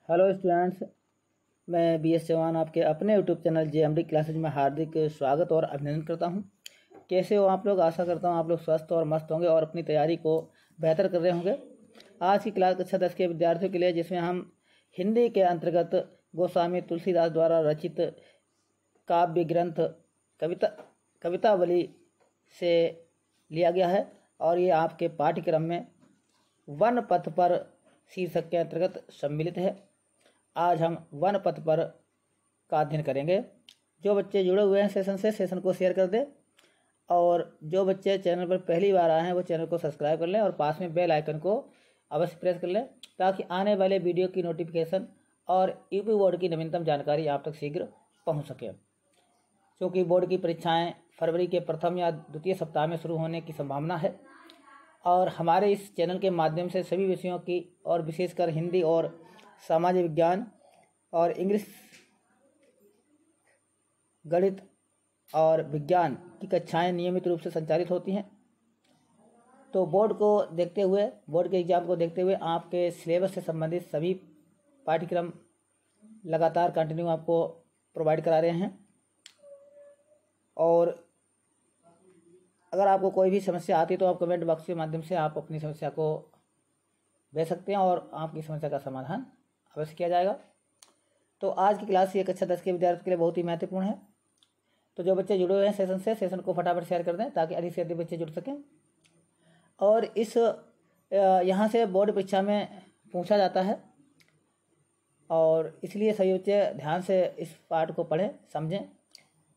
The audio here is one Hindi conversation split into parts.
हेलो स्टूडेंट्स, मैं BS चौहान आपके अपने यूट्यूब चैनल JMD क्लासेज में हार्दिक स्वागत और अभिनंदन करता हूं। कैसे हो आप लोग? आशा करता हूं आप लोग स्वस्थ और मस्त होंगे और अपनी तैयारी को बेहतर कर रहे होंगे। आज की क्लास कक्षा 10 के विद्यार्थियों के लिए, जिसमें हम हिंदी के अंतर्गत गोस्वामी तुलसीदास द्वारा रचित काव्य ग्रंथ कवितावली से लिया गया है और ये आपके पाठ्यक्रम में वन पथ पर शीर्षक के अंतर्गत सम्मिलित है। आज हम वन पथ पर का अध्ययन करेंगे। जो बच्चे जुड़े हुए हैं सेशन को शेयर कर दें और जो बच्चे चैनल पर पहली बार आए हैं वो चैनल को सब्सक्राइब कर लें और पास में बेल आइकन को अवश्य प्रेस कर लें ताकि आने वाले वीडियो की नोटिफिकेशन और यूपी बोर्ड की नवीनतम जानकारी आप तक शीघ्र पहुंच सके। क्योंकि बोर्ड की परीक्षाएं फरवरी के प्रथम या द्वितीय सप्ताह में शुरू होने की संभावना है और हमारे इस चैनल के माध्यम से सभी विषयों की और विशेषकर हिंदी और सामाजिक विज्ञान और इंग्लिश, गणित और विज्ञान की कक्षाएं नियमित रूप से संचालित होती हैं। तो बोर्ड के एग्ज़ाम को देखते हुए आपके सिलेबस से संबंधित सभी पाठ्यक्रम लगातार कंटिन्यू आपको प्रोवाइड करा रहे हैं। और अगर आपको कोई भी समस्या आती है तो आप कमेंट बॉक्स के माध्यम से आप अपनी समस्या को भेज सकते हैं और आपकी समस्या का समाधान अवश्य किया जाएगा। तो आज की क्लास ये कक्षा 10 के विद्यार्थियों के लिए बहुत ही महत्वपूर्ण है। तो जो बच्चे जुड़े हुए हैं सेशन को फटाफट शेयर कर दें ताकि अधिक से अधिक बच्चे जुड़ सकें। और इस यहाँ से बोर्ड परीक्षा में पूछा जाता है और इसलिए सभी बच्चे ध्यान से इस पाठ को पढ़ें, समझें,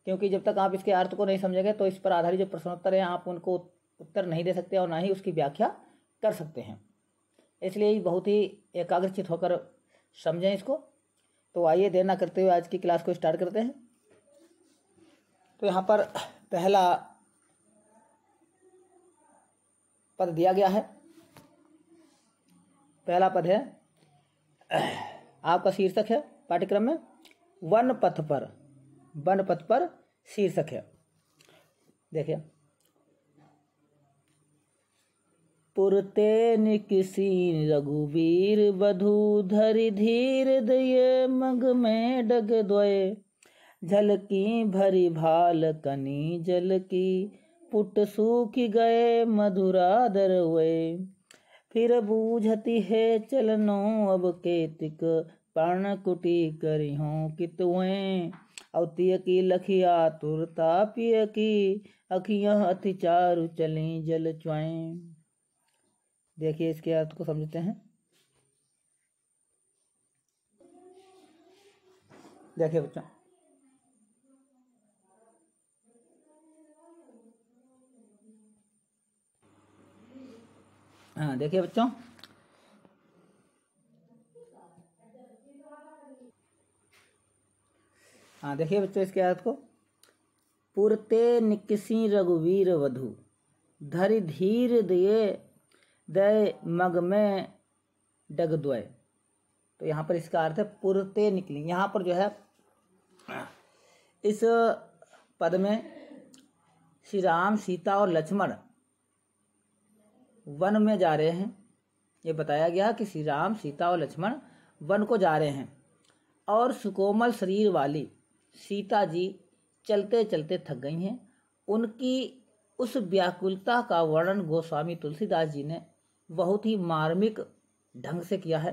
क्योंकि जब तक आप इसके अर्थ को नहीं समझेंगे तो इस पर आधारित जो प्रश्नोत्तर हैं आप उनको उत्तर नहीं दे सकते और ना ही उसकी व्याख्या कर सकते हैं। इसलिए बहुत ही एकाग्रचित होकर समझें इसको। तो आइए देर ना करते हुए आज की क्लास को स्टार्ट करते हैं। तो यहाँ पर पहला पद दिया गया है। पहला पद है, आपका शीर्षक है पाठ्यक्रम में वन पथ पर शीर्षक है। देखिए, पुरते निकिसी रघुवीर वधु धरि धीर दये मग में डग द्वय झलकी भरी भाल कनी जल की पुट सूखी गए मधुरादर वे फिर बूझती है चलनो अब केतिक पर्ण कुटी करी हों कितवें अवतिय की लखिया तुरता पिय की अखियां अति चारु चली जल च्वाएं। देखिए इसके अर्थ को समझते हैं। देखिए बच्चों, देखिए बच्चों, देखिए बच्चों इसके अर्थ को, पुरते निकिसी रघुवीर वधु धरि धीर दिए दय मग में डग द्वय। तो यहाँ पर इसका अर्थ है पुरते निकली। यहाँ पर जो है इस पद में श्री राम, सीता और लक्ष्मण वन में जा रहे हैं। ये बताया गया कि श्री राम, सीता और लक्ष्मण वन को जा रहे हैं और सुकोमल शरीर वाली सीता जी चलते चलते थक गई हैं। उनकी उस व्याकुलता का वर्णन गोस्वामी तुलसीदास जी ने बहुत ही मार्मिक ढंग से किया है।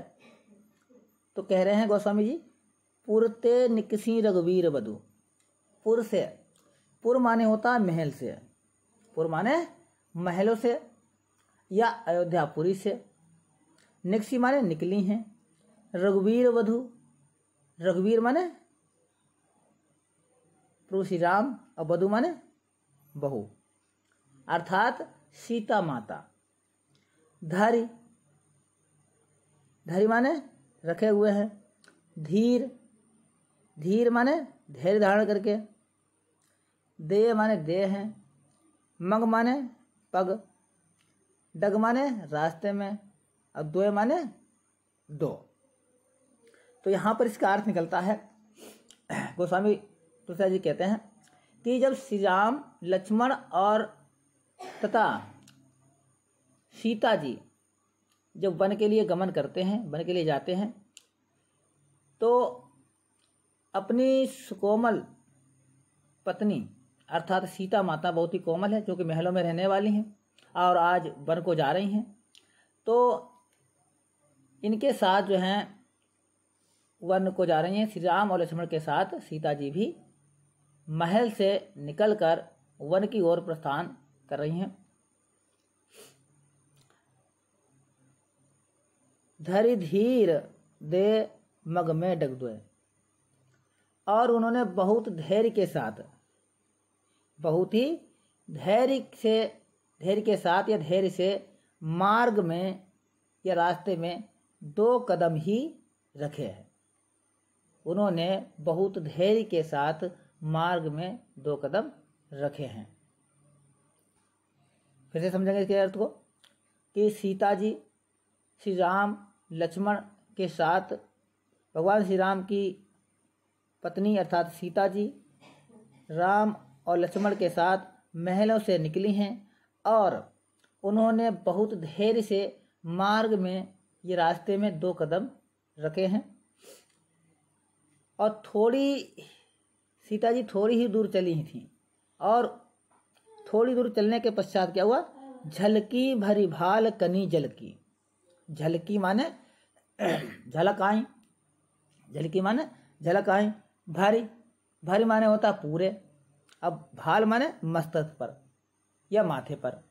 तो कह रहे हैं गोस्वामी जी, पुरते निकिसी रघुवीर वधु। पुर से, पुर माने होता है महल से, पुर माने महलों से या अयोध्यापुरी से, निकसी माने निकली हैं, रघुवीर वधु, रघुवीर माने प्रभु श्री राम और वधु माने बहू अर्थात सीता माता। धरि, धरि माने रखे हुए हैं, धीर, धीर माने धैर्य धारण करके, देह माने देह हैं, मग माने पग, डग माने रास्ते में और द्वय माने दो। तो यहाँ पर इसका अर्थ निकलता है, गोस्वामी तुलसीदास जी कहते हैं कि जब श्री राम, लक्ष्मण और तथा सीता जी जब वन के लिए गमन करते हैं, वन के लिए जाते हैं, तो अपनी सुकोमल पत्नी अर्थात सीता माता बहुत ही कोमल है, जो कि महलों में रहने वाली हैं और आज वन को जा रही हैं। तो इनके साथ जो हैं वन को जा रही हैं। श्री राम और लक्ष्मण के साथ सीता जी भी महल से निकलकर वन की ओर प्रस्थान कर रही हैं। धरि धीर दे मग में डगदुए, और उन्होंने बहुत धैर्य के साथ, बहुत ही धैर्य के साथ या धैर्य से मार्ग में या रास्ते में 2 कदम ही रखे हैं। उन्होंने बहुत धैर्य के साथ मार्ग में 2 कदम रखे हैं। फिर से समझेंगे इसके अर्थ को कि सीता जी श्री राम लक्ष्मण के साथ, भगवान श्री राम की पत्नी अर्थात सीता जी राम और लक्ष्मण के साथ महलों से निकली हैं और उन्होंने बहुत धैर्य से मार्ग में ये रास्ते में 2 कदम रखे हैं। और सीता जी थोड़ी ही दूर चली थी और थोड़ी दूर चलने के पश्चात क्या हुआ, झलकी भरी भाल कनी जल की। झलकी माने झलक आई, झलकी माने झलक आई। भारी माने होता पूरे, अब भाल माने मस्तक पर या माथे पर।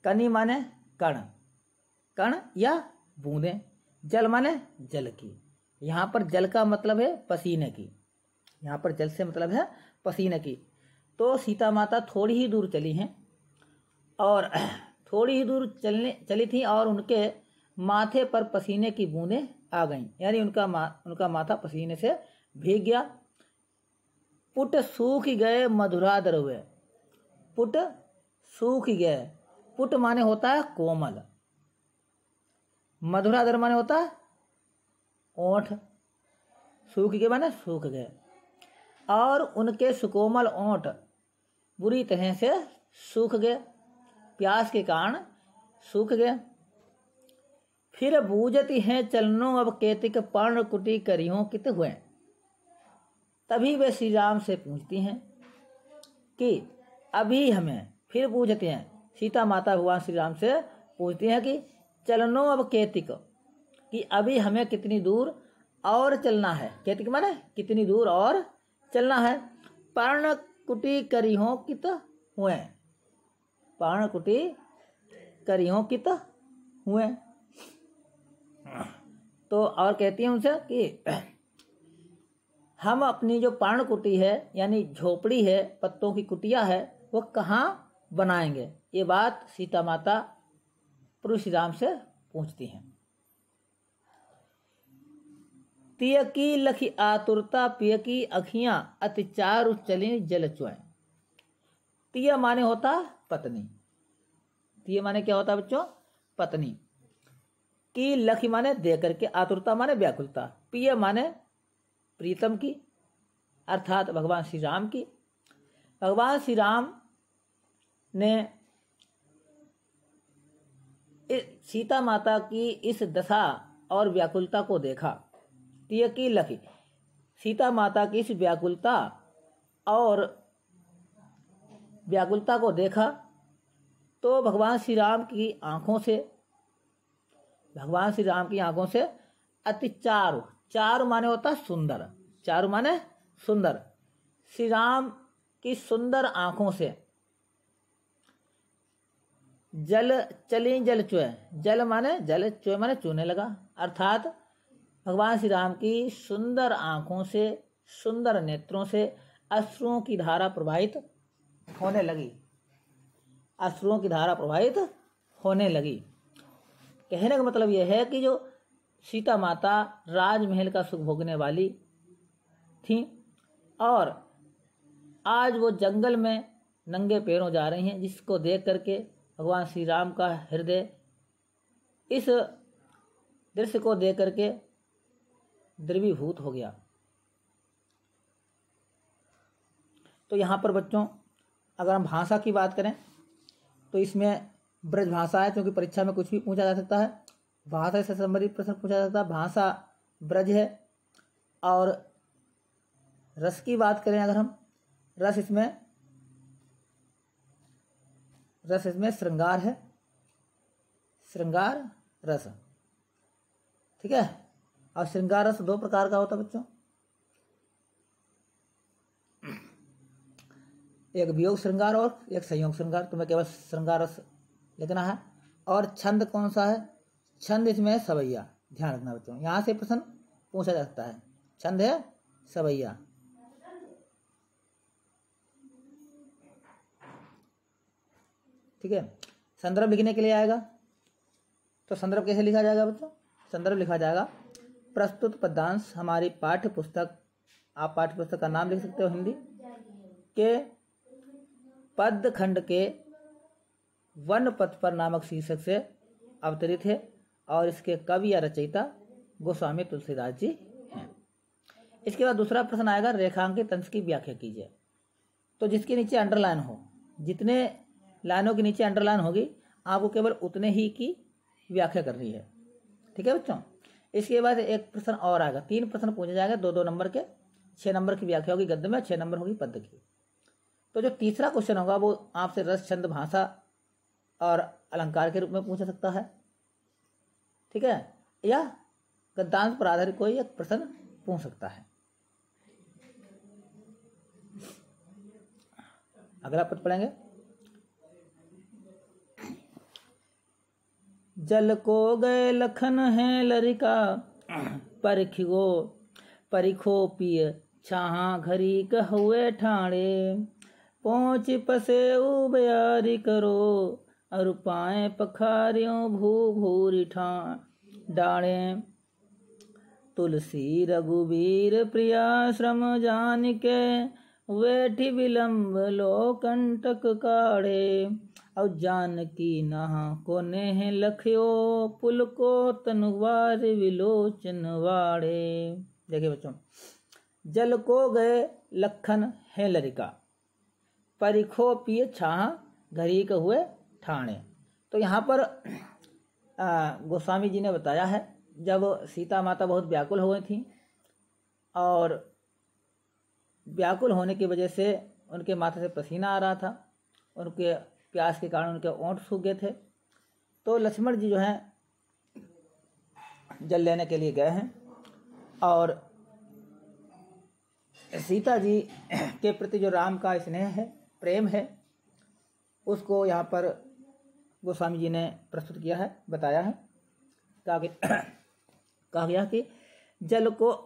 कनी माने कण या बूंदें। जल माने जल की। यहाँ पर जल का मतलब है पसीने की, यहाँ पर जल से मतलब है पसीने की। तो सीता माता थोड़ी ही दूर चली हैं और थोड़ी ही दूर चली थी और उनके माथे पर पसीने की बूंदें आ गईं, यानी उनका माथा पसीने से भीग गया। पुट सूख गए मधुरा दरवे। पुट सूख गए, पुट माने होता है कोमल, मधुराधर माने होता है ओंठ। सूख गए माने सूख गए, और उनके सुकोमल ओंठ बुरी तरह से सूख गए, प्यास के कारण सूख गए। फिर बूझती हैं चलनो अब केतिक पर्ण कुटी करियों कित हुए। तभी वे श्री राम से पूछती हैं कि अभी हमें, फिर पूछते हैं सीता माता भगवान श्री राम से पूछती हैं कि चलनो अब केतिक, कि अभी हमें कितनी दूर और चलना है। केतिक माने कितनी दूर और चलना है। पर्ण कुटी करियों कित हुए, पर्ण कुटी करियों कित हुए। तो और कहती हैं उनसे कि हम अपनी जो पर्ण कुटी है यानी झोपड़ी है, पत्तों की कुटिया है, वो कहाँ बनाएंगे। ये बात सीता माता प्रभु श्री राम से पूछती हैं। तिय की लखी आतुरता पिय की अखियां अति चारु चली जल चुए। तिय माने होता पत्नी। तिय माने क्या होता बच्चों, पत्नी। की लखी माने दे करके, आतुरता माने व्याकुलता, पिय माने प्रीतम की अर्थात भगवान श्री राम की। भगवान श्री राम ने सीता माता की इस दशा और व्याकुलता को देखा। तिय की लखी, सीता माता की इस व्याकुलता को देखा तो भगवान श्री राम की आंखों से अति चारु, चारु माने होता सुंदर, चारु माने सुंदर, श्री राम की सुंदर आंखों से जल चली जल चुए। जल माने जल, चुए माने चूने लगा, अर्थात भगवान श्री राम की सुंदर आंखों से, सुंदर नेत्रों से अश्रुओं की धारा प्रवाहित होने लगी, अश्रुओं की धारा प्रवाहित होने लगी। कहने का मतलब यह है कि जो सीता माता राजमहल का सुख भोगने वाली थी और आज वो जंगल में नंगे पैरों जा रही हैं, जिसको देख करके भगवान श्री राम का हृदय इस दृश्य को देख करके द्रवीभूत हो गया। तो यहाँ पर बच्चों अगर हम भाषा की बात करें तो इसमें ब्रज भाषा है, क्योंकि परीक्षा में कुछ भी पूछा जा सकता है। भाषा से संबंधित प्रश्न पूछा जा सकता है। भाषा ब्रज है और रस की बात करें अगर हम, रस इसमें श्रृंगार है, श्रृंगार रस, ठीक है। और श्रृंगार रस दो प्रकार का होता है बच्चों, एक वियोग श्रृंगार और एक संयोग श्रृंगार। तुम्हें केवल श्रृंगार रस लिखना है। और छंद कौन सा है? छंद इसमें है सवैया। ध्यान रखना बच्चों, यहाँ से प्रश्न पूछा जा सकता है। छंद है सवैया। ठीक है। संदर्भ लिखने के लिए आएगा, तो संदर्भ कैसे लिखा जाएगा बच्चों? संदर्भ लिखा जाएगा प्रस्तुत पद्यांश हमारी पाठ्य पुस्तक, आप पाठ्य पुस्तक का नाम लिख सकते हो हिंदी के पद खंड के वन पथ पर नामक शीर्षक से अवतरित है और इसके कवि या रचयिता गोस्वामी तुलसीदास जी हैं। इसके बाद दूसरा प्रश्न आएगा रेखांकित अंश की व्याख्या कीजिए। तो जिसके नीचे अंडरलाइन हो, जितने लाइनों के नीचे अंडरलाइन होगी आपको केवल उतने ही की व्याख्या करनी है। ठीक है बच्चों। इसके बाद एक प्रश्न और आएगा, 3 प्रश्न पूछे जाएंगे, 2-2 नंबर के। 6 नंबर की व्याख्या होगी गद्य में, 6 नंबर होगी पद्य की। तो जो तीसरा क्वेश्चन होगा वो आपसे रस, छंद, भाषा और अलंकार के रूप में पूछ सकता है। ठीक है। या गद्यांश पर आधारित कोई एक प्रश्न पूछ सकता है। अगला पद पढ़ेंगे। जल को गए लखन है लरिका, परिखो पिय छाहा घरी कहुए ठाणे, पहुँच पसे उबयारी करो, और पाए पखारियों भू भूरी डाणे, तुलसी रघुवीर प्रिया श्रम जान के, वेठी विलंब लो कंटक काढ़े, और जानकी नहा को नेह लखियो, पुल को तनुवार विलोचन वाड़े। देखिए बच्चों, जल को गए लखन है लरिका, परिखो पिए छाहा घरी के हुए ठाणे। तो यहाँ पर गोस्वामी जी ने बताया है जब सीता माता बहुत व्याकुल हो गई थी और व्याकुल होने की वजह से उनके माथे से पसीना आ रहा था, उनके प्यास के कारण उनके ओंठ सूख गए थे। तो लक्ष्मण जी जो हैं जल लेने के लिए गए हैं और सीता जी के प्रति जो राम का स्नेह है, प्रेम है, उसको यहाँ पर गोस्वामी जी ने प्रस्तुत किया है, बताया है। कहा गया कि जल को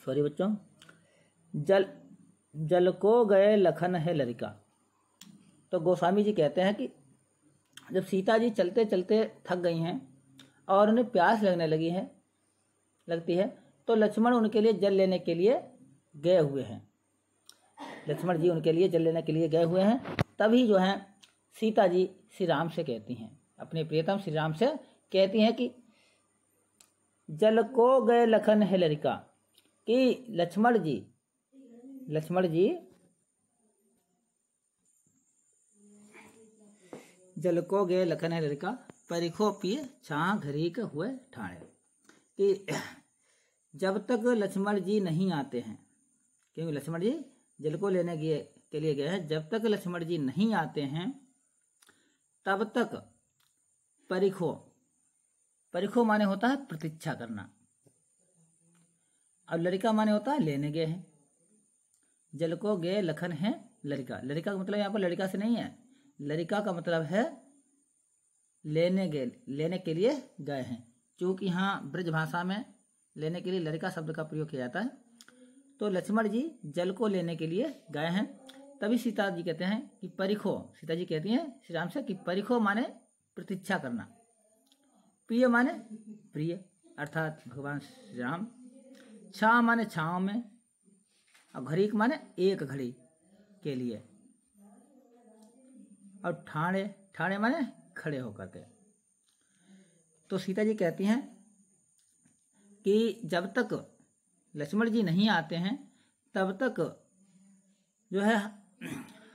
सॉरी बच्चों, जल को गए लखन है लरिका। तो गोस्वामी जी कहते हैं कि जब सीता जी चलते चलते थक गई हैं और उन्हें प्यास लगने लगती है तो लक्ष्मण उनके लिए जल लेने के लिए गए हुए हैं। लक्ष्मण जी उनके लिए जल लेने के लिए गए हुए हैं। तभी जो है सीता जी श्री राम से कहती हैं, अपने प्रियतम श्री राम से कहती हैं कि जल को गए लखन है लरिका, कि लक्ष्मण जी जल को गए लखन है लरिका, परिखो पिए छाह घरी के हुए ठाणे। कि जब तक लक्ष्मण जी नहीं आते हैं, क्योंकि लक्ष्मण जी जल को लेने के लिए गए हैं, जब तक लक्ष्मण जी नहीं आते हैं तब तक परिखो माने होता है प्रतीक्षा करना, और लरिका माने होता है लेने गए हैं। जल को गए लखन है लरिका, लरिका का मतलब यहाँ पर लड़का से नहीं है, लरिका का मतलब है लेने के लिए गए हैं। चूँकि यहाँ ब्रज भाषा में लेने के लिए लरिका शब्द का प्रयोग किया जाता है। तो लक्ष्मण जी जल को लेने के लिए गए हैं। तभी सीता जी कहते हैं कि परिखो, सीता जी कहती हैं श्री राम से कि परिखो माने प्रतीक्षा करना, प्रिय माने प्रिय अर्थात भगवान श्री राम, छा माने छाँव में, और घड़ी माने एक घड़ी के लिए, और ठाणे माने खड़े होकर के। तो सीता जी कहती हैं कि जब तक लक्ष्मण जी नहीं आते हैं तब तक जो है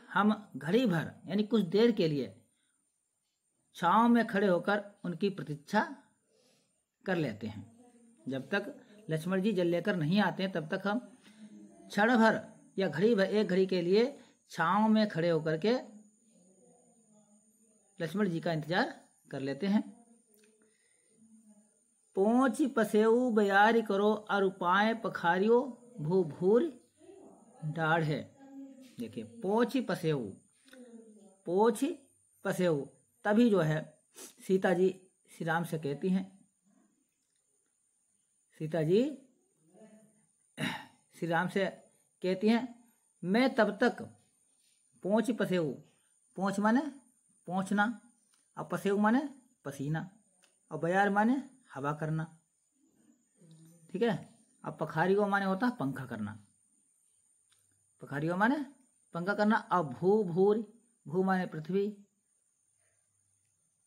हम घड़ी भर यानी कुछ देर के लिए छाँव में खड़े होकर उनकी प्रतीक्षा कर लेते हैं। जब तक लक्ष्मण जी जल लेकर नहीं आते हैं तब तक हम क्षण भर या घड़ी भर, एक घड़ी के लिए छांव में खड़े होकर के लक्ष्मण जी का इंतजार कर लेते हैं। पोंछ पसेऊ बयारी करो और उपाय पखारियो भू भूर डाढ़ है। देखिए पोंछ पसेऊ तभी जो है सीता जी श्री राम से कहती हैं, सीता जी श्री राम से कहती हैं मैं तब तक पोंछ पसेऊ, पोंछ माने पहुँचना और पसेऊ माने पसीना और बयार माने हवा करना, ठीक है। अब पखारियो माने होता है पंखा करना, पखारियो माने पंखा करना। अब भू माने पृथ्वी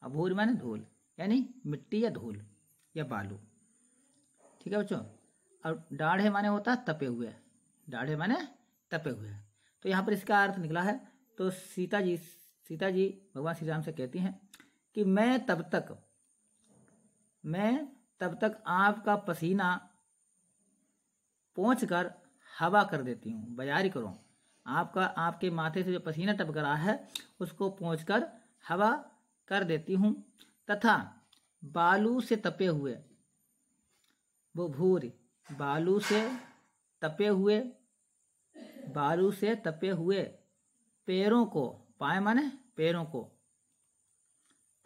और भूर माने धूल, यानी मिट्टी या धूल या बालू, ठीक है बच्चों। और डाढ़े माने होता है तपे हुए, डाढ़े माने तपे हुए। तो यहाँ पर इसका अर्थ निकला है। तो सीता जी भगवान श्री राम से कहती हैं कि मैं तब तक आपका पसीना पोंछकर हवा कर देती हूँ, बयारी करो। आपके माथे से जो पसीना टपक रहा है उसको पोंछकर हवा कर देती हूँ, तथा बालू से तपे हुए, वो भूर बालू से तपे हुए पैरों को, पाए माने पैरों को,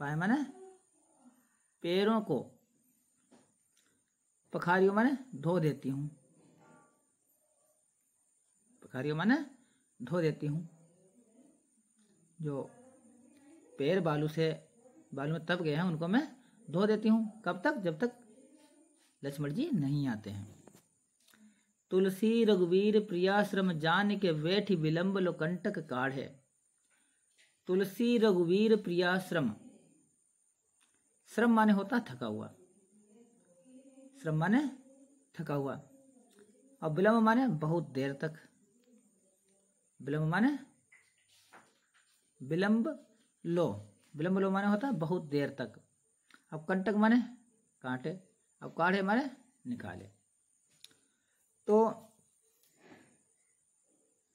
पाए माने पैरों को, पखारियों माने धो देती हूँ, पखारियों माने धो देती हूँ। जो पैर बालू में तप गए हैं उनको मैं धो देती हूँ। कब तक? जब तक लक्ष्मण जी नहीं आते हैं। तुलसी रघुवीर प्रियाश्रम जान के बैठी विलंब लो कंटक काढ़े। तुलसी रघुवीर प्रियाश्रम, श्रम माने होता थका हुआ, श्रम माने थका हुआ। और विलंब माने बहुत देर तक, विलंब माने विलंब लो माने होता बहुत देर तक। अब कंटक माने कांटे, अब काढ़े माने निकाले। तो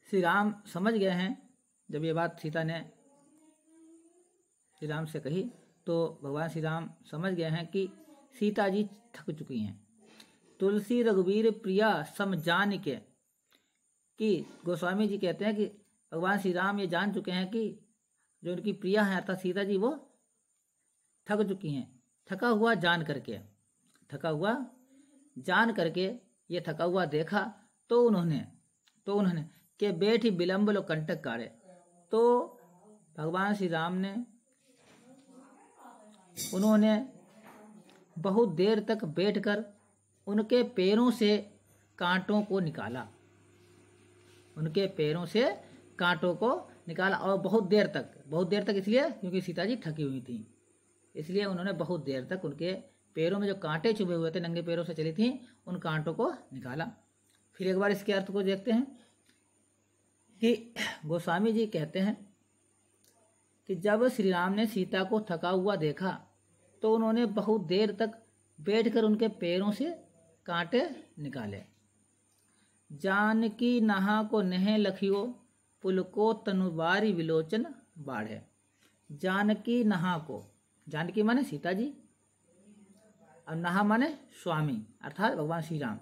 श्री राम समझ गए हैं, जब ये बात सीता ने श्री राम से कही तो भगवान श्री राम समझ गए हैं कि सीता जी थक चुकी हैं। तुलसी रघुवीर प्रिया सम जान के, कि गोस्वामी जी कहते हैं कि भगवान श्री राम ये जान चुके हैं कि जो उनकी प्रिया है अर्थात सीता जी वो थक चुकी हैं। थका हुआ जान करके ये थका हुआ देखा तो उन्होंने के बैठी विलंब लो कंटक काढ़े। तो भगवान श्री राम ने उन्होंने बहुत देर तक बैठकर उनके पैरों से कांटों को निकाला, उनके पैरों से कांटों को निकाला। और बहुत देर तक इसलिए क्योंकि सीता जी थकी हुई थी, इसलिए उन्होंने बहुत देर तक उनके पैरों में जो कांटे चुभे हुए थे, नंगे पैरों से चली थी, उन कांटों को निकाला। फिर एक बार इसके अर्थ को देखते हैं कि गोस्वामी जी कहते हैं कि जब श्री राम ने सीता को थका हुआ देखा तो उन्होंने बहुत देर तक बैठकर उनके पैरों से कांटे निकाले। जानकी नहा को नह लखियो पुलको तनुवारी विलोचन बाढ़े। जानकी नहा को, जानकी माने सीता जी और नहा माने स्वामी अर्थात भगवान श्री राम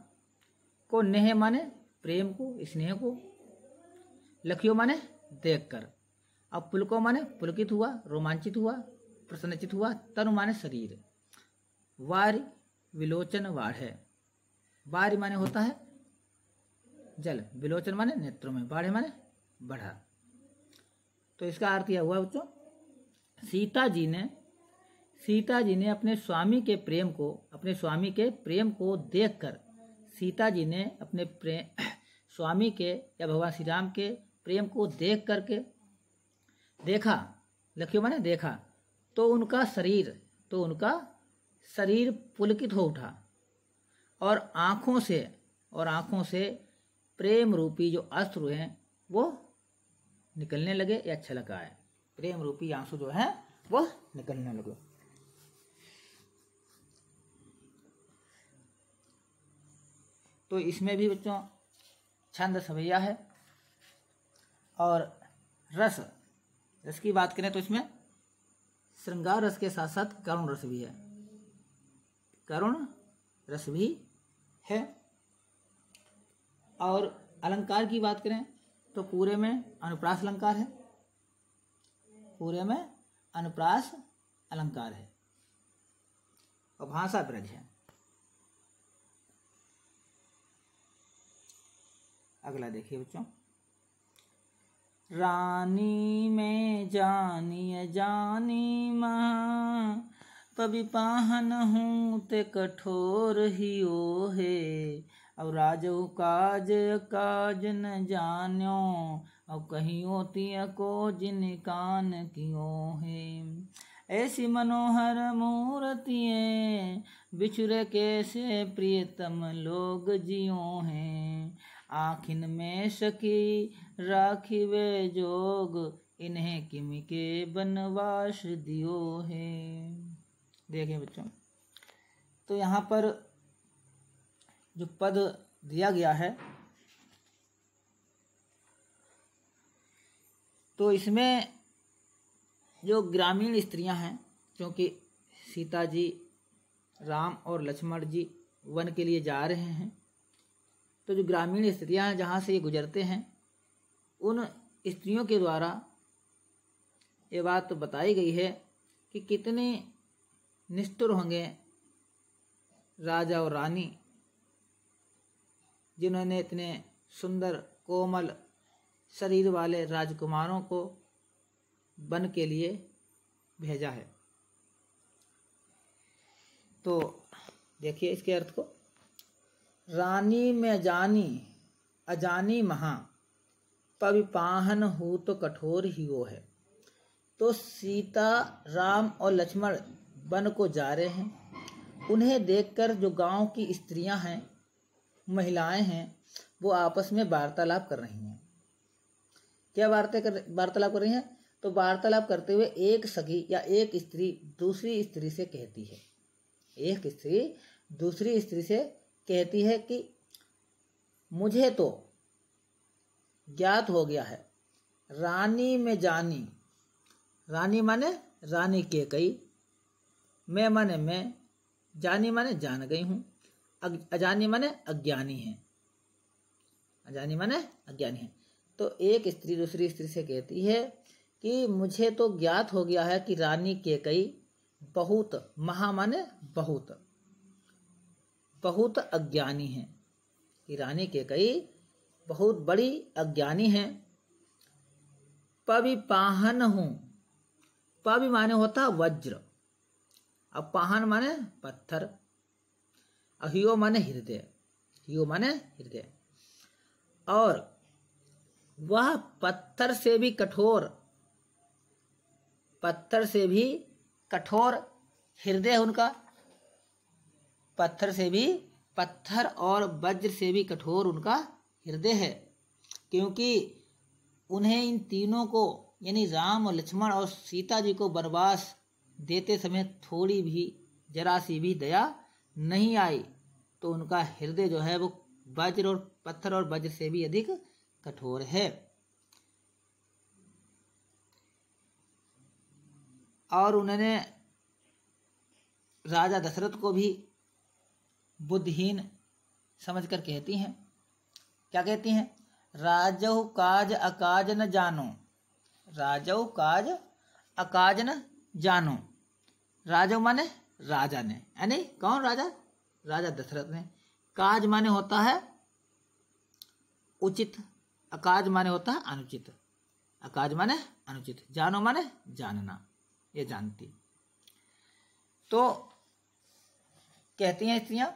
को, नेह माने प्रेम को, स्नेह को, लखियो माने देखकर, अब पुलको माने पुलकित हुआ, रोमांचित हुआ, प्रसन्नचित हुआ, तनु माने शरीर, वारी विलोचन बाढ़े। वारी माने होता है जल, विलोचन माने नेत्रों में, बाढ़े माने बढ़ा। तो इसका अर्थ यह हुआ बच्चों, सीता जी ने अपने स्वामी के प्रेम को देखकर, सीता जी ने अपने स्वामी के या भगवान श्री राम के प्रेम को देख करके देखा, लखियो माने देखा, तो उनका शरीर पुलकित हो उठा और आँखों से प्रेम रूपी जो अश्रु हैं वो निकलने लगे या छलक आए, प्रेम रूपी आंसू जो है वो निकलने लगे। तो इसमें भी बच्चों छंद सवैया है। और रस की बात करें तो इसमें श्रृंगार रस के साथ साथ करुण रस भी है, करुण रस भी है। और अलंकार की बात करें तो पूरे में अनुप्रास अलंकार है, पूरे में अनुप्रास अलंकार है और भाषा ब्रज है। अगला देखिए बच्चों, रानी में जानी जानी माँ, पबि पाहन हूँ ते कठोर ही ओ है। अब राजो काज काज न जान्यो, अब कहियो तिय को जिन कान कियो है। ऐसी मनोहर मूर्तिये, बिछुरे कैसे प्रियतम लोग जियो हैं। आखिन में सखी राखिवे जोग, इन्हें किम के बनवास दियो है। देखिए बच्चों, तो यहाँ पर जो पद दिया गया है तो इसमें जो ग्रामीण स्त्रियां हैं, क्योंकि सीता जी, राम और लक्ष्मण जी वन के लिए जा रहे हैं, तो जो ग्रामीण स्त्रियां हैं जहाँ से ये गुजरते हैं, उन स्त्रियों के द्वारा ये बात तो बताई गई है कि कितने निष्ठुर होंगे राजा और रानी, जिन्होंने इतने सुंदर कोमल शरीर वाले राजकुमारों को वन के लिए भेजा है। तो देखिए इसके अर्थ को, रानी में जानी अजानी महा, पवि पाहन हो तो कठोर ही वो है। तो सीता, राम और लक्ष्मण वन को जा रहे हैं। उन्हें देखकर जो गांव की स्त्रियां हैं, महिलाएं हैं, वो आपस में वार्तालाप कर रही हैं। क्या वार्तालाप कर रही हैं? तो वार्तालाप करते हुए एक सखी या एक स्त्री दूसरी स्त्री से कहती है, एक स्त्री दूसरी स्त्री से कहती है कि मुझे तो ज्ञात हो गया है, रानी में जानी, रानी माने रानी कैकेयी, मैं माने मैं, जानी माने जान गई हूँ, अजानी माने अज्ञानी है, अजानी माने अज्ञानी है। तो एक स्त्री दूसरी स्त्री से कहती है कि मुझे तो ज्ञात हो गया है कि रानी कैकेयी बहुत, महा माने बहुत, बहुत अज्ञानी है, कि रानी कैकेयी बहुत बड़ी अज्ञानी है। पवि पाहन हूँ, पवि माने होता वज्र, अब पाहन माने पत्थर, हियो माने हृदय, हियो माने हृदय, और वह पत्थर से भी कठोर, पत्थर से भी कठोर हृदय उनका, पत्थर से भी, पत्थर और वज्र से भी कठोर उनका हृदय है। क्योंकि उन्हें इन तीनों को, यानी राम और लक्ष्मण और सीता जी को वनवास देते समय थोड़ी भी, जरा सी भी दया नहीं आई। तो उनका हृदय जो है वो वज्र और पत्थर और वज्र से भी अधिक कठोर है। और उन्होंने राजा दशरथ को भी बुद्धिहीन समझकर कहती हैं, क्या कहती हैं? राजहु काज अकाज न जानो, राजहु काज अकाज न जानो। राजहु माने राजा ने, यानी कौन राजा? राजा दशरथ ने। काज माने होता है उचित, अकाज माने होता है अनुचित, अकाज माने अनुचित, जानो माने जानना, ये जानती। तो कहती हैं स्त्रियां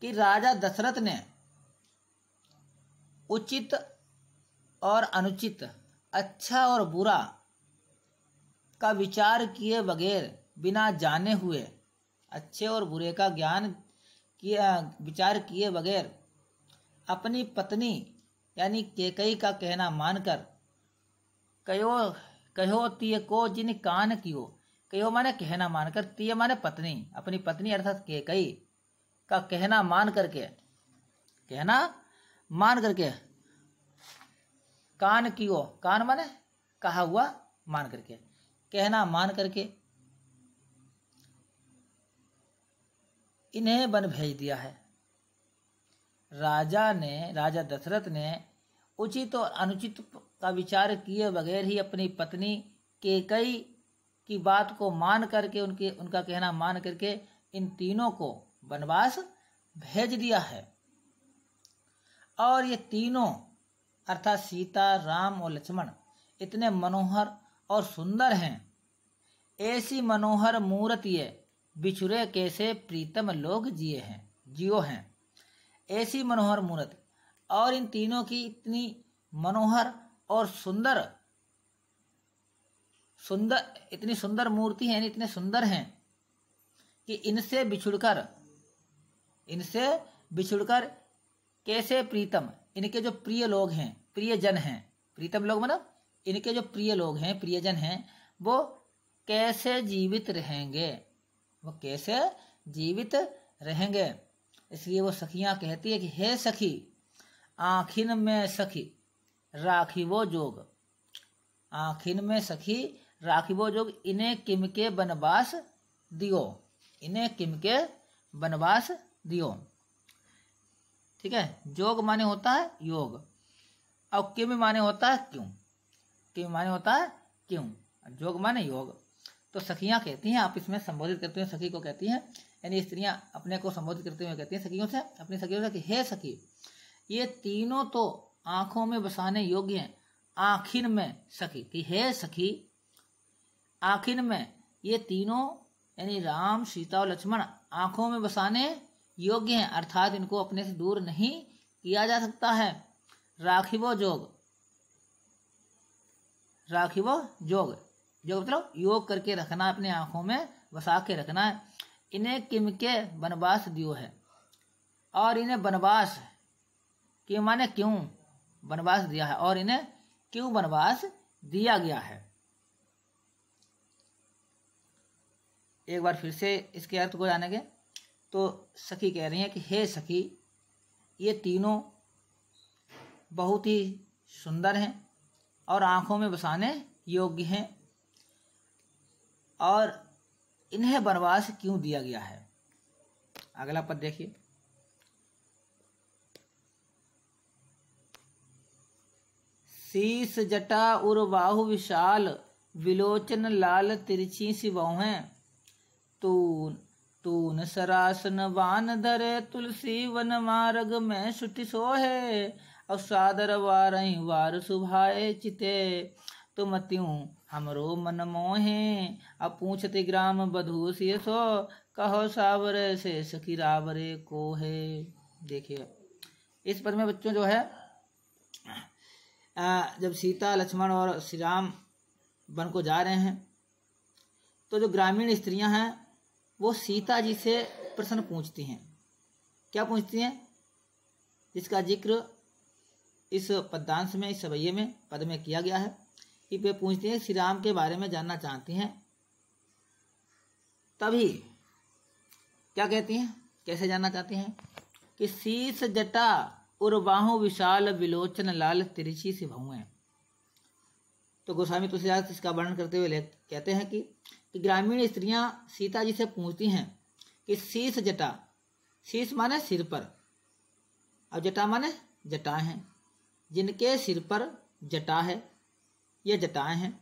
कि राजा दशरथ ने उचित और अनुचित, अच्छा और बुरा का विचार किए बगैर, बिना जाने हुए, अच्छे और बुरे का ज्ञान किया, विचार किए बगैर अपनी पत्नी यानी कैकेयी का कहना मानकर, कहो तिय को जिन कान कियो, कहो माने कहना मानकर, तिय माने पत्नी, अपनी पत्नी अर्थात कैकेयी का कहना मान करके कहना मान करके, कान कियो, कान माने कहा हुआ, मान करके, कहना मान करके इन्हें वन भेज दिया है। राजा दशरथ ने उचित और अनुचित का विचार किए बगैर ही अपनी पत्नी कैकेयी की बात को मान करके, उनका कहना मान करके इन तीनों को वनवास भेज दिया है। और ये तीनों अर्थात सीता, राम और लक्ष्मण इतने मनोहर और सुंदर हैं, ऐसी मनोहर मूर्त ये बिछुरे कैसे प्रीतम लोग जियो हैं। ऐसी मनोहर मूर्त, और इन तीनों की इतनी मनोहर और इतनी सुंदर मूर्ति है, इतने सुंदर हैं कि इनसे बिछुड़कर कैसे प्रीतम, इनके जो प्रिय लोग हैं, प्रियजन हैं, प्रीतम लोग मतलब इनके जो प्रिय लोग हैं, प्रियजन हैं, वो कैसे जीवित रहेंगे, इसलिए वो सखियां कहती है कि हे सखी, आखिन में सखी राखिबो जोग, आखिन में सखी राखिबो जोग, इन्हें किमके बनवास दियो, इन्हें किमके बनवास दियो। ठीक है, जोग माने होता है योग, और किम माने होता है क्यों, किम माने होता है क्यों, जोग माने योग। तो सखियां कहती हैं, आप इसमें संबोधित करते हुए सखी को कहती हैं, यानी स्त्रियां अपने को संबोधित करते हुए कहती हैं सखियों से, अपनी सखियों से कि हे सखी, ये तीनों तो आंखों में बसाने योग्य हैं। आखिन में सखी, कि हे सखी, आखिन में ये तीनों यानी राम, सीता और लक्ष्मण आंखों में बसाने योग्य हैं, अर्थात इनको अपने से दूर नहीं किया जा सकता है। राखिबो जोग, राखिबो जोग, जो मतलब योग करके रखना, अपने आंखों में बसा के रखना है। इन्हें किमके वनवास दियो है, और इन्हें वनवास, कि माने क्यों वनवास दिया है, और इन्हें क्यों वनवास दिया गया है। एक बार फिर से इसके अर्थ को जानेंगे। तो सखी कह रही हैं कि हे सखी, ये तीनों बहुत ही सुंदर हैं और आंखों में बसाने योग्य हैं, और इन्हें वनवास क्यों दिया गया है। अगला पद देखिए, शीस जटा उर बाहु विशाल, विलोचन लाल तिरछी सी बहुएं, तून सरासन बान धरे, तुलसी वन मार्ग में सुटि सोहे, और सादर वारही वार सुभाए चिते, तुम त्यों हमरो मन मोहे, अब पूछते ग्राम बधू सिय सो, कहो सावरे से सखी रावरे को है। देखिए इस पद में बच्चों जो है, जब सीता, लक्ष्मण और श्री राम वन को जा रहे हैं, तो जो ग्रामीण स्त्रियां हैं वो सीता जी से प्रश्न पूछती हैं। क्या पूछती हैं, जिसका जिक्र इस पद्यांश में, इस सवैये में, पद में किया गया है कि वे पूछती हैं, श्री राम के बारे में जानना चाहती हैं। तभी क्या कहती हैं, कैसे जानना चाहती हैं कि शीस जटा उर बाहु विशाल, विलोचन लाल तिरछी सी बहुएं। तो गोस्वामी तुलसीदास इसका वर्णन करते हुए कहते हैं कि ग्रामीण स्त्रियां सीता जी से पूछती हैं कि शीस जटा, शीस माने सिर पर, और जटा माने जटाएं हैं, जिनके सिर पर जटा है, ये जटाएं हैं।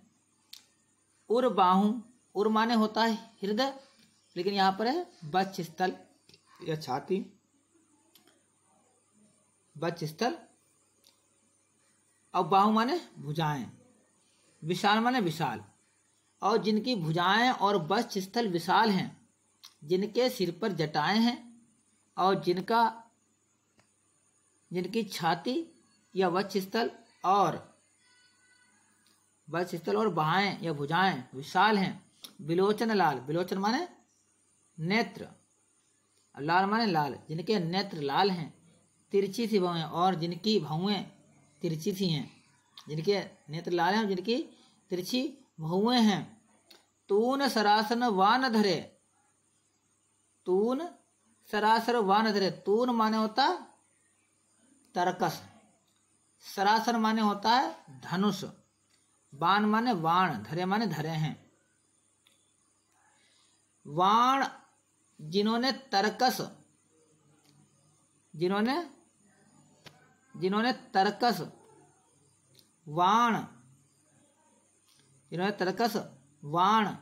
उर बाहु, उर माने होता है हृदय, लेकिन यहाँ पर है वक्षस्थल या छाती, वक्षस्थल, और बाहु माने भुजाएं, विशाल माने विशाल, और जिनकी भुजाएं और वक्षस्थल विशाल हैं, जिनके सिर पर जटाएं हैं, और जिनकी छाती या वक्षस्थल और बाहें या भुजाएं विशाल हैं। विलोचन लाल, विलोचन माने नेत्र, लाल माने लाल, जिनके नेत्र लाल हैं। तिरछी सी भौएं, और जिनकी भौएं तिरछी सी हैं, जिनके नेत्र लाल हैं और जिनकी तिरछी भौएं हैं। तून सरासन वान धरे, तून सरासर वान धरे, तून माने होता तरकस। सरासन माने होता है धनुष। बाण माने वाण, धरे माने धरे हैं। वाण जिन्होंने तरकस, जिन्होंने तरकस वाण, जिन्होंने तरकस वाण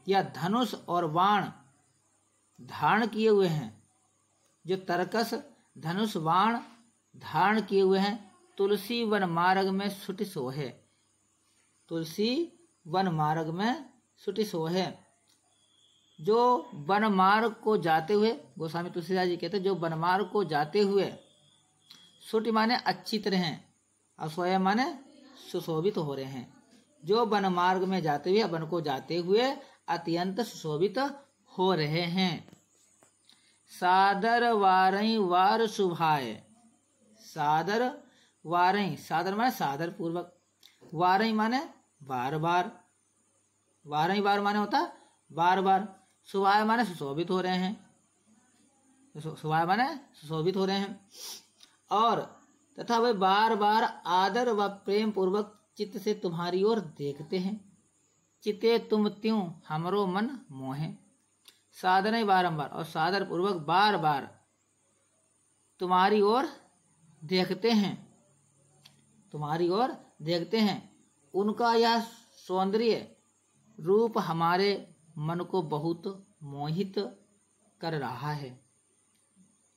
या धनुष और वाण धारण किए हुए हैं, जो तरकस धनुष बाण धारण किए हुए हैं, तुलसी वन मार्ग में सुटि सोहे। तुलसी वन मार्ग में सुटि सोहे। जो वन मार्ग को जाते हुए, गोस्वामी तुलसीदास जी कहते हैं, जो वन मार्ग को जाते हुए, सुटि माने अच्छी तरह हैं, और सोहे माने सुशोभित हो रहे हैं। जो वन मार्ग में जाते हुए, वन को जाते हुए अत्यंत सुशोभित हो रहे हैं। सादर वारई वार शुभाए। सादर वारई, सादर माने सादर पूर्वक, वारई माने बार बार, वारई बार माने होता बार बार, शुभाए माने सुशोभित हो रहे हैं, शुभाए माने सुशोभित हो रहे हैं। और तथा वे बार बार आदर व प्रेम पूर्वक चित्त से तुम्हारी ओर देखते हैं। चिते तुम त्यों हमरो मन मोहे। साधन बारंबार और सादर पूर्वक बार बार तुम्हारी ओर देखते हैं, तुम्हारी ओर देखते हैं। उनका यह सौंदर्य रूप हमारे मन को बहुत मोहित कर रहा है।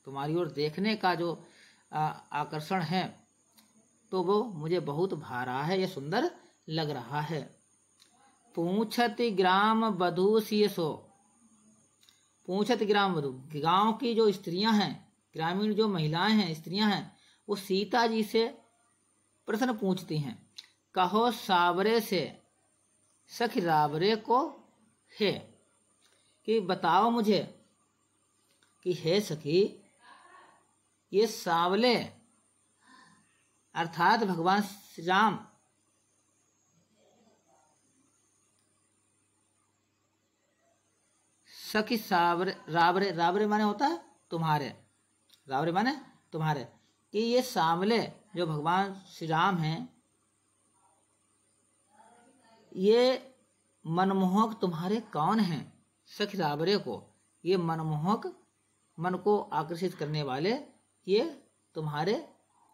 तुम्हारी ओर देखने का जो आकर्षण है, तो वो मुझे बहुत भा रहा है, यह सुंदर लग रहा है। पूछत ग्राम वधू सिय सो। पूछत ग्राम वधू, गांव की जो स्त्रियां हैं, ग्रामीण जो महिलाएं हैं, स्त्रियां हैं, वो सीता जी से प्रश्न पूछती हैं। कहो सावरे से सखी रावरे को है, कि बताओ मुझे कि हे सखी, ये सावले अर्थात भगवान श्री राम सखी सावरे, रावरे, रावरे माने होता है तुम्हारे, रावरे माने तुम्हारे, कि ये सांवले जो भगवान श्री राम हैं, ये मनमोहक तुम्हारे कौन हैं। सखी रावरे को, ये मनमोहक, मन को आकर्षित करने वाले ये तुम्हारे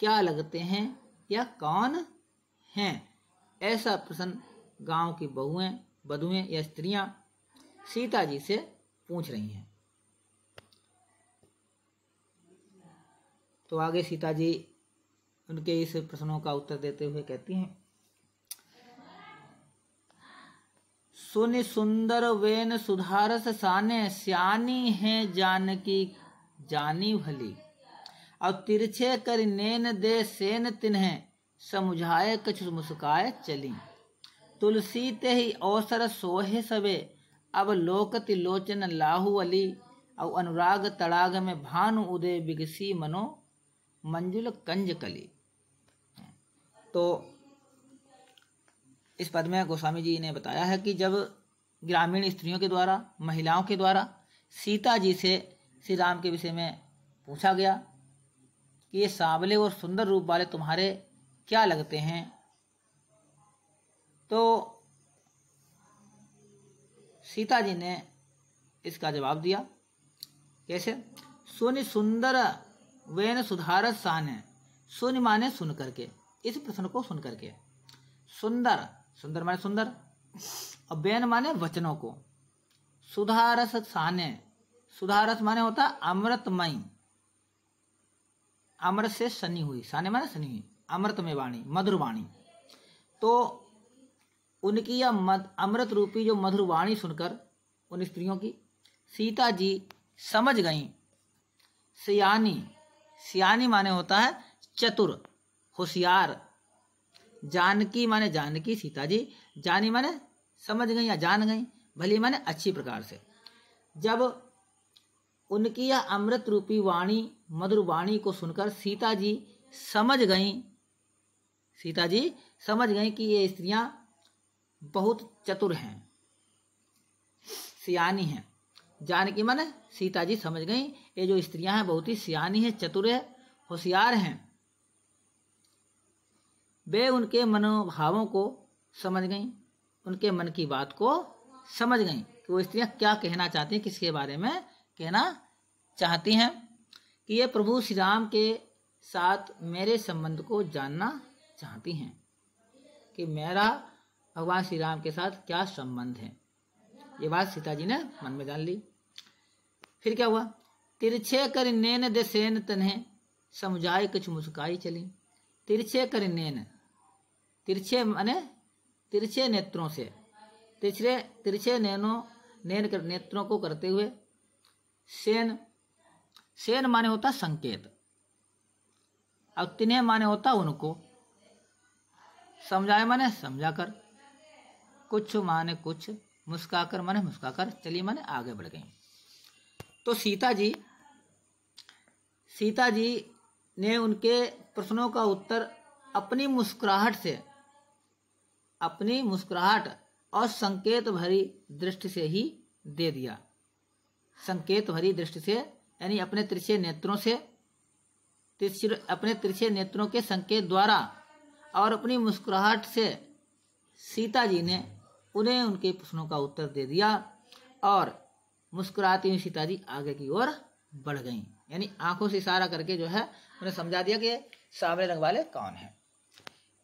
क्या लगते हैं या कौन हैं। ऐसा प्रश्न गांव की बहुएं, बधुएं या स्त्रियां सीता जी से पूछ रही हैं। तो आगे सीता जी उनके इस प्रश्नों का उत्तर देते हुए कहती हैं। सुनि सुंदर वेन सुधारस साने, श्यानी है जानकी जानी भली। और तिरछे कर नैन दे सेन तिन्हें, समुझाए कछु मुस्काए चली। तुलसी ते ही अवसर सोहे सबे, अब लोकति लोचन लाहु अली। और अनुराग तड़ाग में भानु उदय, बिगसी मनो मंजुल कंज कली। तो इस पद में गोस्वामी जी ने बताया है कि जब ग्रामीण स्त्रियों के द्वारा, महिलाओं के द्वारा सीता जी से श्री राम के विषय में पूछा गया कि ये सांवले और सुंदर रूप वाले तुम्हारे क्या लगते हैं, तो सीता जी ने इसका जवाब दिया। कैसे? सुनि सुंदर वेन सुधारस साने। सुनि माने सुन करके, इस प्रश्न को सुन करके। सुंदर, सुंदर माने सुंदर, और वेन माने वचनों को। सुधारस साने, सुधारस माने होता अमृतमयी, अमृत से सनी हुई, साने माने सनी हुई, अमृतमय वाणी, मधुर वाणी। तो उनकी यह अमृत रूपी जो मधुर वाणी सुनकर उन स्त्रियों की सीता जी समझ गईं। सियानी, सियानी माने होता है चतुर, होशियार। जानकी माने जानकी, सीता जी। जानी माने समझ गई या जान गई, भली माने अच्छी प्रकार से। जब उनकी यह अमृत रूपी वाणी, मधुर वाणी को सुनकर सीता जी समझ गईं, सीता जी समझ गईं कि ये स्त्रियां बहुत चतुर हैं, सियानी हैं। जानकी माने सीता जी समझ गईं ये जो स्त्रियां हैं बहुत ही सियानी हैं, चतुर है, होशियार हैं। वे उनके मनोभावों को समझ गईं, उनके मन की बात को समझ गईं कि वो स्त्रियां क्या कहना चाहती हैं, किसके बारे में कहना चाहती हैं, कि ये प्रभु श्री राम के साथ मेरे संबंध को जानना चाहती हैं कि मेरा भगवान श्री राम के साथ क्या संबंध है। ये बात सीता जी ने मन में जान ली। फिर क्या हुआ, तिरछे कर नैन देसेन तन्हे समझाए कुछ मुस्काई चली। तिरछे कर नैन, तिरछे माने तिरछे नेत्रों से, तिरछे नेत्रों को करते हुए, सेन, सेन माने होता संकेत, अब तिन्हे माने होता उनको, समझाए माने समझाकर, कुछ माने कुछ, मुस्काकर माने मुस्काकर, चली माने आगे बढ़ गई। तो सीता जी ने उनके प्रश्नों का उत्तर अपनी मुस्कुराहट और संकेत भरी दृष्टि से ही दे दिया। संकेत भरी दृष्टि से यानी अपने तिरछे नेत्रों के संकेत द्वारा और अपनी मुस्कुराहट से सीता जी ने उन्हें उनके प्रश्नों का उत्तर दे दिया और मुस्कुराती हुई सीता जी आगे की ओर बढ़ गईं। यानी आंखों से इशारा करके जो है उन्हें समझा दिया कि सामने रंग वाले कौन है।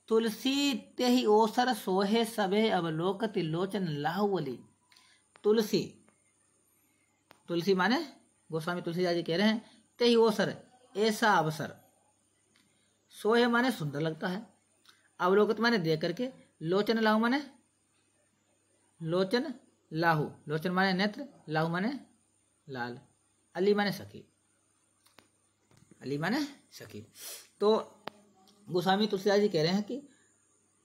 तुलसी ते ही ओसर सोहे सबे अवलोकति लोचन लाहुवली। तुलसी माने गोस्वामी तुलसीदास जी कह रहे हैं, ते ही ओसर ऐसा अवसर, सोहे माने सुंदर लगता है, अवलोकत माने देख करके, लोचन लाहु माने लोचन लाहु, लोचन माने नेत्र, लाहु माने लाल, अली माने सखी, अली माने सखी। तो गोस्वामी तुलसीदास जी कह रहे हैं कि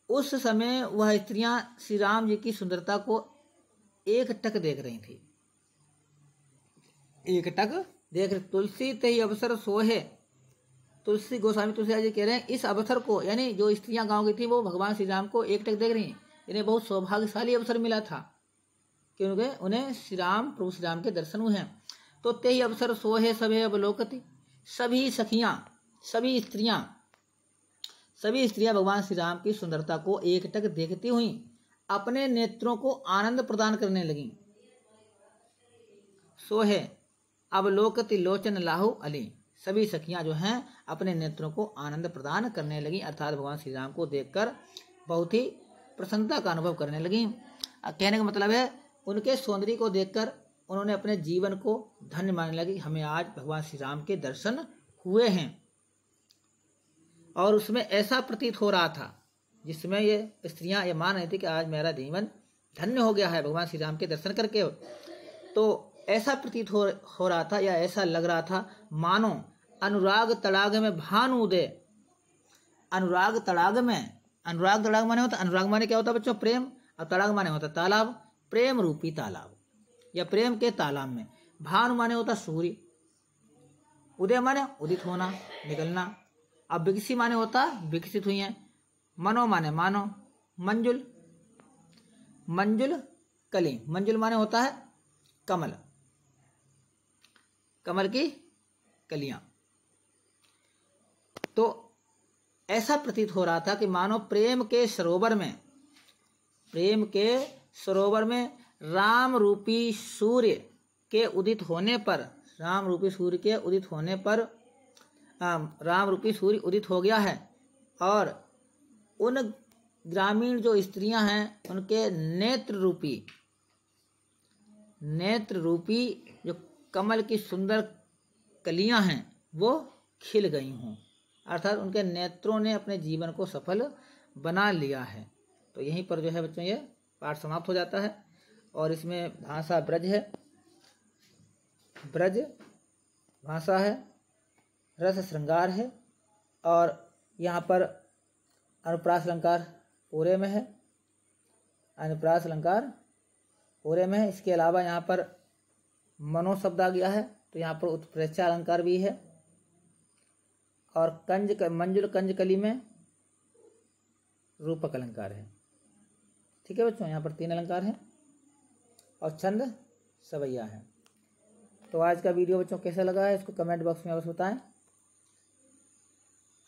उस समय वह स्त्रियां श्री राम जी की सुंदरता को एकटक देख रही थी, एकटक देख रही। तुलसी ते ही अवसर सोहे, गोस्वामी तुलसीदास जी कह रहे हैं इस अवसर को, यानी जो स्त्रियां गांव की थी वो भगवान श्री राम को एकटक देख रही हैं। इन्हें बहुत सौभाग्यशाली अवसर मिला था क्योंकि उन्हें प्रभु श्री राम के दर्शन हुए हैं। तो ते ही अवसर सोहे सभे अवलोकति, सभी स्त्रियां भगवान श्री राम की सुंदरता को एकटक देखती हुई अपने नेत्रों को आनंद प्रदान करने लगी। सोहे अवलोकति लोचन लाहु अली, सभी सखियां जो हैं अपने नेत्रों को आनंद प्रदान करने लगी, अर्थात भगवान श्री राम को देखकर बहुत ही प्रसन्नता का अनुभव करने लगी। कहने का मतलब है उनके सौंदर्य को देखकर उन्होंने अपने जीवन को धन्य मानने लगी। हमें आज भगवान श्री राम के दर्शन हुए हैं और उसमें ऐसा प्रतीत हो रहा था जिसमें ये स्त्रियां ये मान रही थी कि आज मेरा जीवन धन्य हो गया है भगवान श्री राम के दर्शन करके। तो ऐसा प्रतीत हो रहा था या ऐसा लग रहा था मानो अनुराग तड़ाग में भानु उदय। अनुराग तड़ाग माने होता, अनुराग माने क्या होता है बच्चों, प्रेम, और तड़ाग माने होता तालाब, प्रेम रूपी तालाब या प्रेम के तालाब में। भानु माने होता सूर्य, उदय माने उदित होना, निकलना, अब विकसी माने होता विकसित हुई है, मनो माने मानो, मंजुल कली, मंजुल माने होता है कमल, कमल की कलियां। तो ऐसा प्रतीत हो रहा था कि मानो प्रेम के सरोवर में राम रूपी सूर्य के उदित होने पर, राम रूपी सूर्य उदित हो गया है और उन ग्रामीण जो स्त्रियां हैं उनके नेत्र रूपी जो कमल की सुंदर कलियां हैं वो खिल गई हों, अर्थात उनके नेत्रों ने अपने जीवन को सफल बना लिया है। तो यहीं पर जो है बच्चों ये पाठ समाप्त हो जाता है और इसमें भाषा ब्रज है, ब्रज भाषा है, रस श्रृंगार है और यहाँ पर अनुप्रास अलंकार पूरे में है, अनुप्रास अलंकार पूरे में है। इसके अलावा यहाँ पर मनो शब्द आ गया है तो यहाँ पर उत्प्रेक्षा अलंकार भी है और मंजुल कंज कली में रूपक अलंकार है। ठीक है बच्चों, यहाँ पर 3 अलंकार हैं और छंद सवैया है। तो आज का वीडियो बच्चों कैसा लगा है इसको कमेंट बॉक्स में अवश्य बताएं।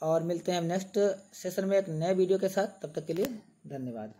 और मिलते हैं नेक्स्ट सेशन में एक नए वीडियो के साथ। तब तक के लिए धन्यवाद।